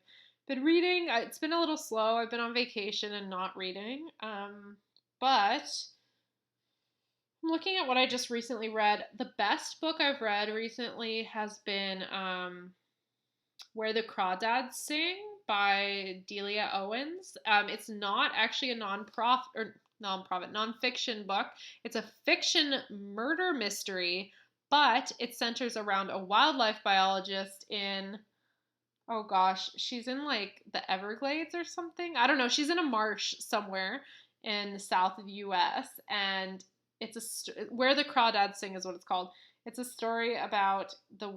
been reading. It's been a little slow. I've been on vacation and not reading. But I'm looking at what I just recently read. The best book I've read recently has been Where the Crawdads Sing by Delia Owens. It's not actually a nonfiction book. It's a fiction murder mystery, but it centers around a wildlife biologist in, oh gosh, she's in like the Everglades or something. I don't know. She's in a marsh somewhere in the south of the U.S. and Where the Crawdads Sing is what it's called. It's a story about the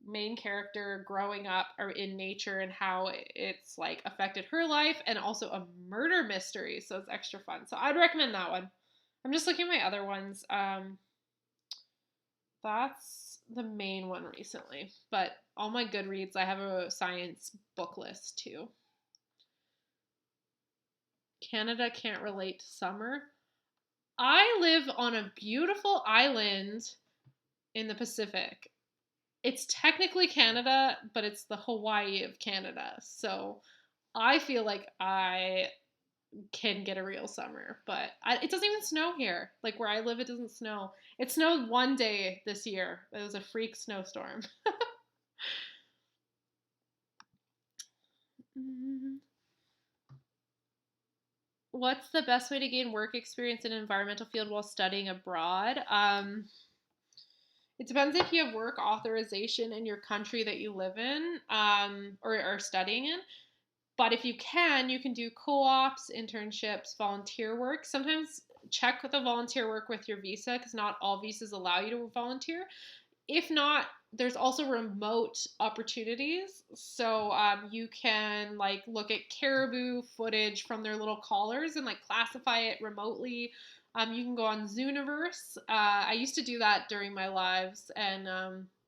main character growing up or in nature and how it's like affected her life, and also a murder mystery, so it's extra fun. So I'd recommend that one. I'm just looking at my other ones. That's the main one recently, but all my Goodreads, I have a science book list too. Canada can't relate to summer. I live on a beautiful island in the Pacific. It's technically Canada, but it's the Hawaii of Canada. So I feel like I can get a real summer, but it doesn't even snow here. Like where I live, it doesn't snow. It snowed one day this year. It was a freak snowstorm. What's the best way to gain work experience in an environmental field while studying abroad? It depends if you have work authorization in your country that you live in or are studying in. But if you can do co-ops, internships, volunteer work. Sometimes check the volunteer work with your visa because not all visas allow you to volunteer. If not, there's also remote opportunities. So you can like look at caribou footage from their little collars and like classify it remotely. You can go on Zooniverse. I used to do that during my lives and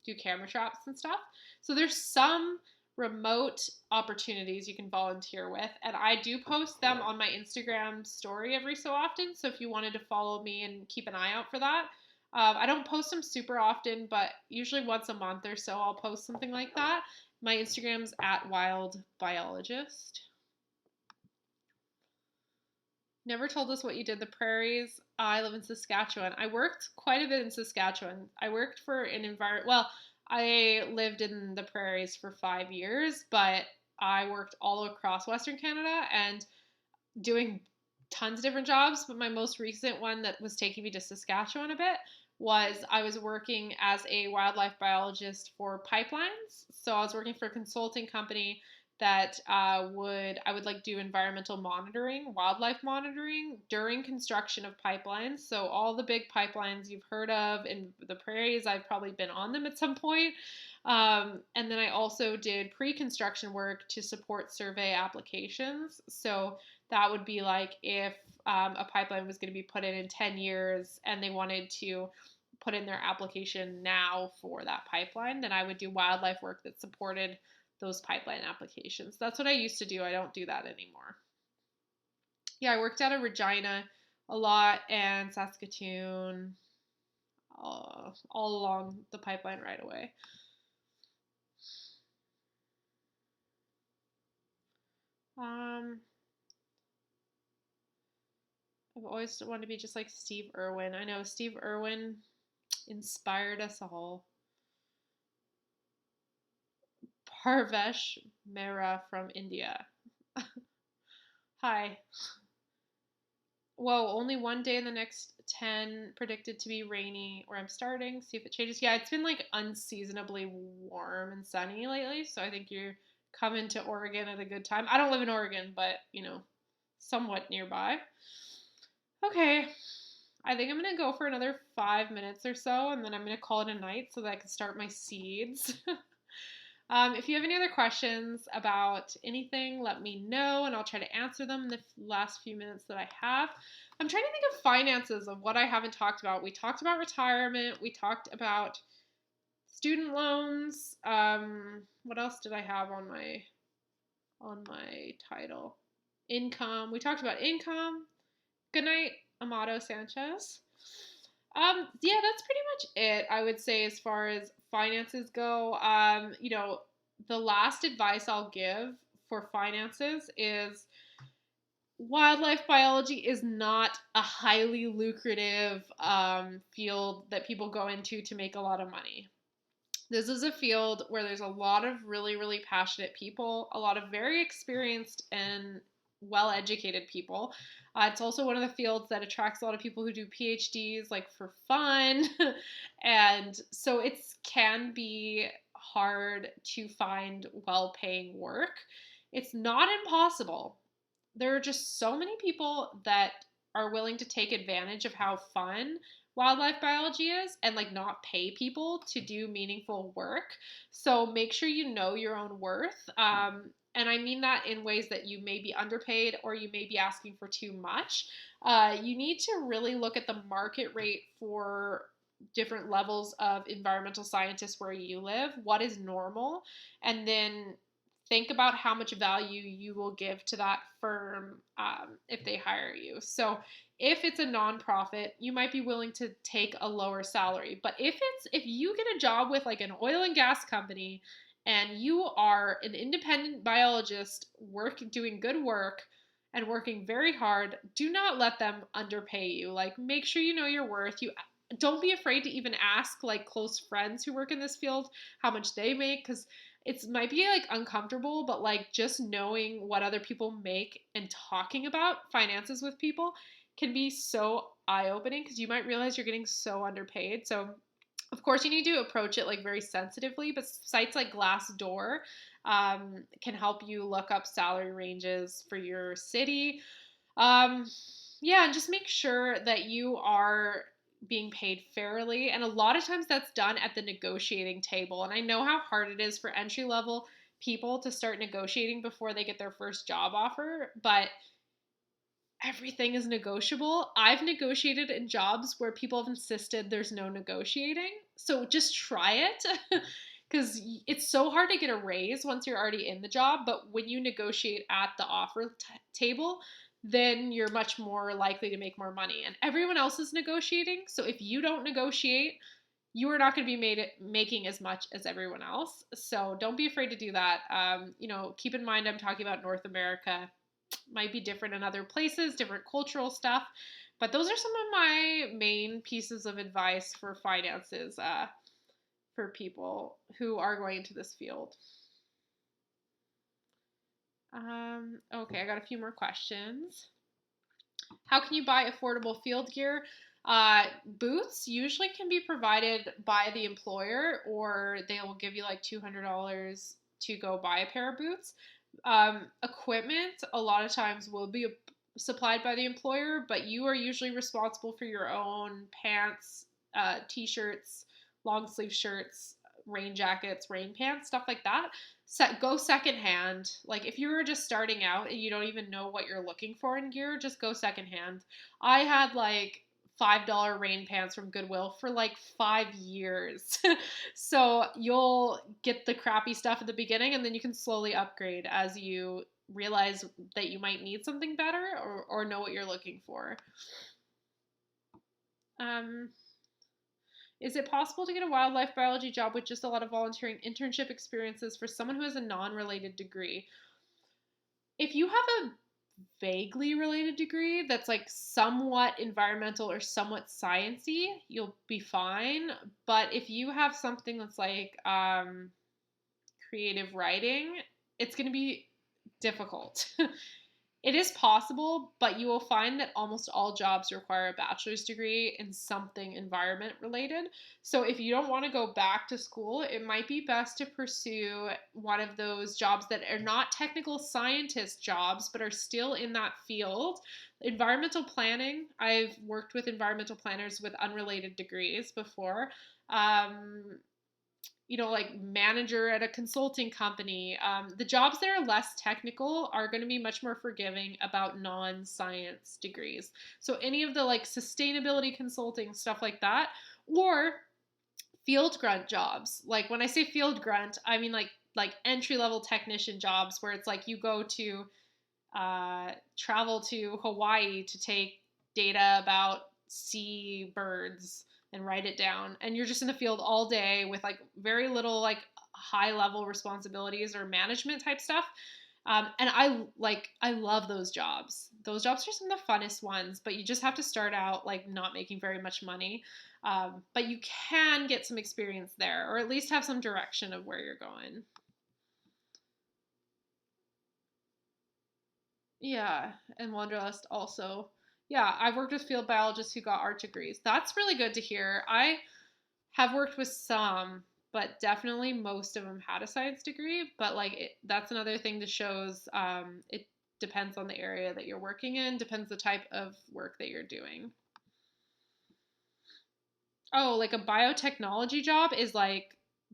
do camera traps and stuff. So there's some remote opportunities you can volunteer with, and I do post them on my Instagram story every so often. So if you wanted to follow me and keep an eye out for that. I don't post them super often, but usually once a month or so I'll post something like that. My Instagram's @wildbiologist. Never told us what you did the prairies. I live in Saskatchewan. I worked quite a bit in Saskatchewan. I worked for an environment. Well, I lived in the prairies for 5 years, but I worked all across Western Canada and doing tons of different jobs. But my most recent one that was taking me to Saskatchewan a bit was I was working as a wildlife biologist for pipelines. So I was working for a consulting company that I would like do environmental monitoring, wildlife monitoring during construction of pipelines. So all the big pipelines you've heard of in the prairies, I've probably been on them at some point. And then I also did pre-construction work to support survey applications. So that would be like if a pipeline was going to be put in 10 years and they wanted to put in their application now for that pipeline, then I would do wildlife work that supported those pipeline applications. That's what I used to do. I don't do that anymore. Yeah, I worked out of Regina a lot and Saskatoon, all along the pipeline right away. I've always wanted to be just like Steve Irwin. I know Steve Irwin inspired us all. Parvesh Mehra from India. Hi. Whoa, only one day in the next 10 predicted to be rainy where I'm starting. See if it changes. Yeah, it's been like unseasonably warm and sunny lately. So I think you're coming to Oregon at a good time. I don't live in Oregon, but, somewhat nearby. Okay. I think I'm going to go for another 5 minutes or so, and then I'm going to call it a night so that I can start my seeds. If you have any other questions about anything, let me know and I'll try to answer them in the last few minutes that I have. I'm trying to think of finances of what I haven't talked about. We talked about retirement. We talked about student loans. What else did I have on my title? Income. We talked about income. Good night, Amado Sanchez. Yeah, that's pretty much it, I would say, as far as finances go. The last advice I'll give for finances is wildlife biology is not a highly lucrative field that people go into to make a lot of money. This is a field where there's a lot of really, really passionate people, a lot of very experienced and well educated people. It's also one of the fields that attracts a lot of people who do PhDs like for fun. And so it can be hard to find well paying work. It's not impossible. There are just so many people that are willing to take advantage of how fun wildlife biology is and like not pay people to do meaningful work. So make sure you know your own worth. And I mean that in ways that you may be underpaid or you may be asking for too much. You need to really look at the market rate for different levels of environmental scientists where you live, what is normal, and then think about how much value you will give to that firm if they hire you. So if it's a nonprofit, you might be willing to take a lower salary. But if you get a job with like an oil and gas company and you are an independent biologist doing good work and working very hard, do not let them underpay you. Like make sure you know your worth. You don't be afraid to even ask like close friends who work in this field how much they make, because it might be like uncomfortable, but like just knowing what other people make and talking about finances with people can be so eye-opening because you might realize you're getting so underpaid. So of course you need to approach it like very sensitively, but sites like Glassdoor can help you look up salary ranges for your city. Yeah, and just make sure that you are being paid fairly. And a lot of times that's done at the negotiating table. And I know how hard it is for entry level people to start negotiating before they get their first job offer, but everything is negotiable. I've negotiated in jobs where people have insisted there's no negotiating. So just try it. Because it's so hard to get a raise once you're already in the job. But when you negotiate at the offer table, then you're much more likely to make more money. And everyone else is negotiating. So if you don't negotiate, you are not going to be making as much as everyone else. So don't be afraid to do that. Keep in mind I'm talking about North America. Might be different in other places, different cultural stuff. But those are some of my main pieces of advice for finances for people who are going into this field. Okay, I got a few more questions. How can you buy affordable field gear? Boots usually can be provided by the employer, or they will give you like $200 to go buy a pair of boots. Equipment a lot of times will be supplied by the employer, but you are usually responsible for your own pants, t-shirts, long sleeve shirts, rain jackets, rain pants, stuff like that. Go secondhand. Like if you were just starting out and you don't even know what you're looking for in gear, just go secondhand. I had like $5 rain pants from Goodwill for like 5 years. So you'll get the crappy stuff at the beginning and then you can slowly upgrade as you realize that you might need something better or know what you're looking for. Um, is it possible to get a wildlife biology job with just a lot of volunteering internship experiences for someone who has a non related degree? If you have a vaguely related degree that's like somewhat environmental or somewhat sciencey, you'll be fine. But if you have something that's like creative writing, it's going to be difficult. It is possible, but you will find that almost all jobs require a bachelor's degree in something environment related. So if you don't want to go back to school, it might be best to pursue one of those jobs that are not technical scientist jobs, but are still in that field. Environmental planning, I've worked with environmental planners with unrelated degrees before. Like manager at a consulting company. The jobs that are less technical are going to be much more forgiving about non-science degrees. So any of the like sustainability consulting stuff like that, or field grunt jobs. Like when I say field grunt, I mean like entry level technician jobs where it's like you go to travel to Hawaii to take data about sea birds and write it down, and you're just in the field all day with like very little like high level responsibilities or management type stuff. And I love those jobs. Those jobs are some of the funnest ones, but you just have to start out like not making very much money. But you can get some experience there, or at least have some direction of where you're going. Yeah, and Wanderlust also. Yeah, I've worked with field biologists who got art degrees. That's really good to hear. I have worked with some, but definitely most of them had a science degree. But that's another thing that shows it depends on the area that you're working in, depends the type of work that you're doing. Oh, like a biotechnology job is like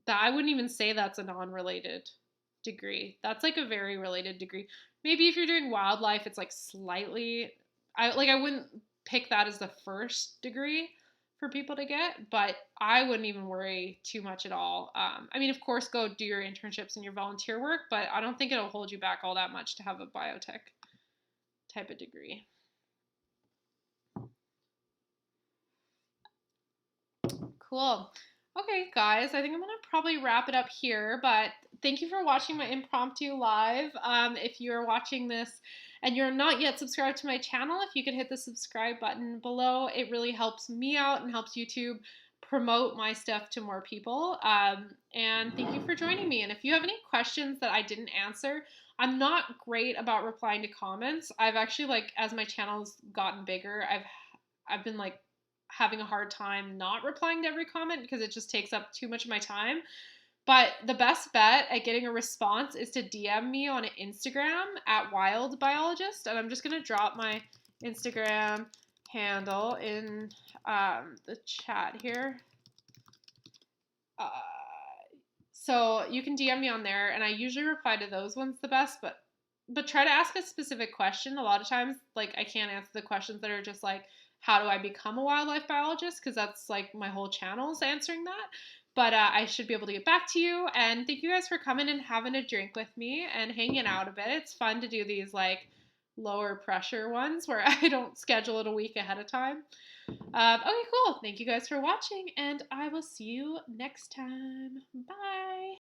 that. I wouldn't even say that's a non-related degree. That's like a very related degree. Maybe if you're doing wildlife, it's like slightly. I wouldn't pick that as the first degree for people to get, but I wouldn't even worry too much at all. I mean, of course, go do your internships and your volunteer work, but I don't think it'll hold you back all that much to have a biotech type of degree. Cool. Okay, guys, I think I'm gonna probably wrap it up here, but thank you for watching my impromptu live. If you're watching this and you're not yet subscribed to my channel, if you could hit the subscribe button below, it really helps me out and helps YouTube promote my stuff to more people. And thank you for joining me. And if you have any questions that I didn't answer, I'm not great about replying to comments. I've actually as my channel's gotten bigger, I've been having a hard time not replying to every comment because it just takes up too much of my time. But the best bet at getting a response is to DM me on Instagram at Wild Biologist. And I'm just going to drop my Instagram handle in the chat here. So you can DM me on there, and I usually reply to those ones the best, but try to ask a specific question. A lot of times, I can't answer the questions that are just like, how do I become a wildlife biologist? Because that's my whole channel is answering that. But I should be able to get back to you. And thank you guys for coming and having a drink with me and hanging out a bit. It's fun to do these lower pressure ones where I don't schedule it a week ahead of time. Okay, cool. Thank you guys for watching, and I will see you next time. Bye.